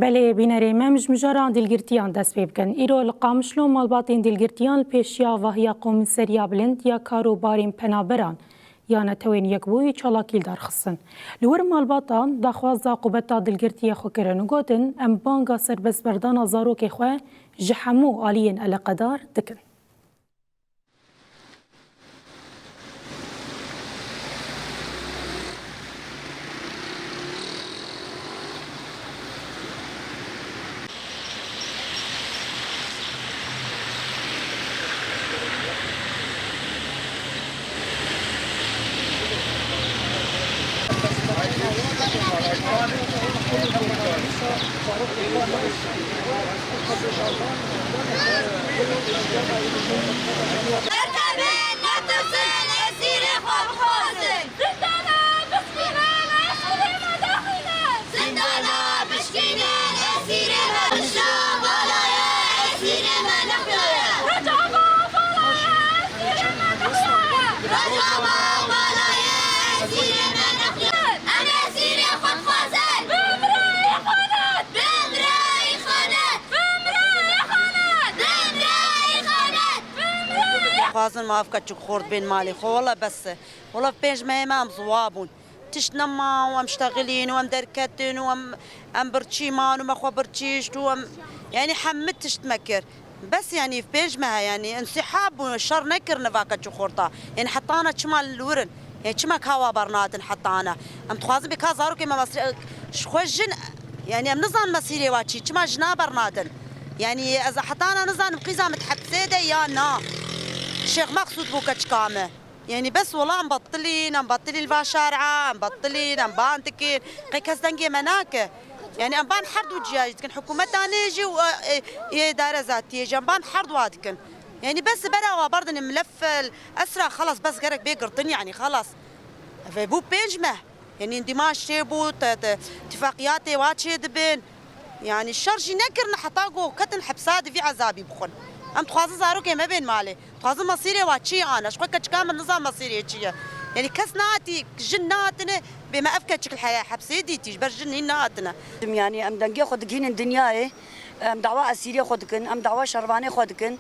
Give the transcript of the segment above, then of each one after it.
بله بینری ممج مجاران دلگرتیان دست پی بکن. ایرو لقامشلو مالباتین دلگرتیان پیشیا و هیا قومسریا بلند یا کارو بارین پنابران یا نتوین یک بوی چالاکیل دار خصن. لور مالباتان دخوازا قوبتا دلگرتیا خو کرن و گوتن ام بانگا سربس بردان زارو که خواه جحمو آلین القدار دکن. خوازن ما افكت خورد بين مالي خو والله بس والله بيج ما امام صوابون تشنما وام مشتغلين وام دركتين وام برتشيمان وما خو برتشيشت وام يعني حمد تشتمكر بس يعني في بيج ما يعني انسحاب والشر نكر نفاكت خورطا يعني حطانا شمال الورن يعني شما كوا برنات حطانا ام تخازن بكازارو كما خوجن يعني ام نظام مسيري واتشي شما جنا برناتن يعني اذا حطانا نظام بقيزه متحبسه يا نا الشيخ مقصود بوكتش كامه يعني بس والله مبطلين الباشارعه مبطلين بانتكين قيكس دنجي مناكه يعني بان حرد وجاي كان حكومتنا نيجي واداره ذاتيه جنبان حرد وادكن يعني بس برا وبردن ملف الاسرى خلاص بس قرك بيقرطن يعني خلاص فبو بينجمه يعني اندماج شيبو اتفاقيات واتشي دبن يعني الشر شي نكر نحطاقو كتن حبسات في عذابي بخون ام تخازن زارو كي ما بين مالي تخازن مصيري واتشي انا شو كتش كامل نظام مصيري تشي يعني كسناتي جناتنا بما افكتش الحياه حبسي ديتي جبر جنيناتنا يعني ام دنجي خدكين الدنيا ام دعوه اسيري خدكن ام دعوه شرباني خدكن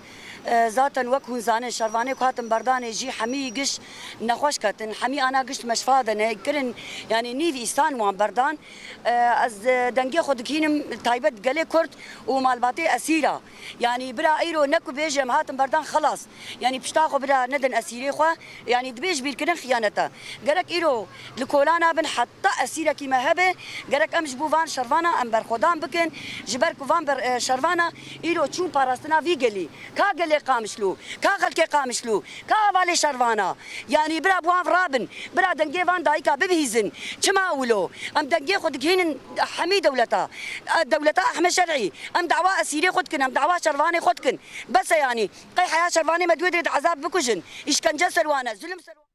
ذاتا وكون زانه شرباني كاتم بردانه جي حمي قش نخوش كاتن حمي انا قش مشفادنه كرن يعني نيف إستان وان بردان از دنجي خدكين تايبت قلي كرت ومالباتي اسيره يعني برا ايرو نكو بيجم هاتم بردان خلاص يعني بشتاقو برا ندن اسيري خو يعني دبيج بيركن خيانته قالك ايرو لكولانا بن حتى اسيره كيما هبه قالك امش بوفان شربانا ام برخدان بكن جبر كوفان بر شربانا ايرو تشون باراستنا في قلي كا قلي قامشلو كا خلكي قامشلو كا والي شربانا يعني برا بوان رابن برا دنجي فان دايكا ببهيزن كما ولو ام دنجي خد هين حمي دولتا احمد شرعي ام دعوه اسيري خدكن ام دعوه شرباني خدكن بس يعني قي حياه شرباني مدود عذاب بكوجن ايش كان جسر وانا ظلم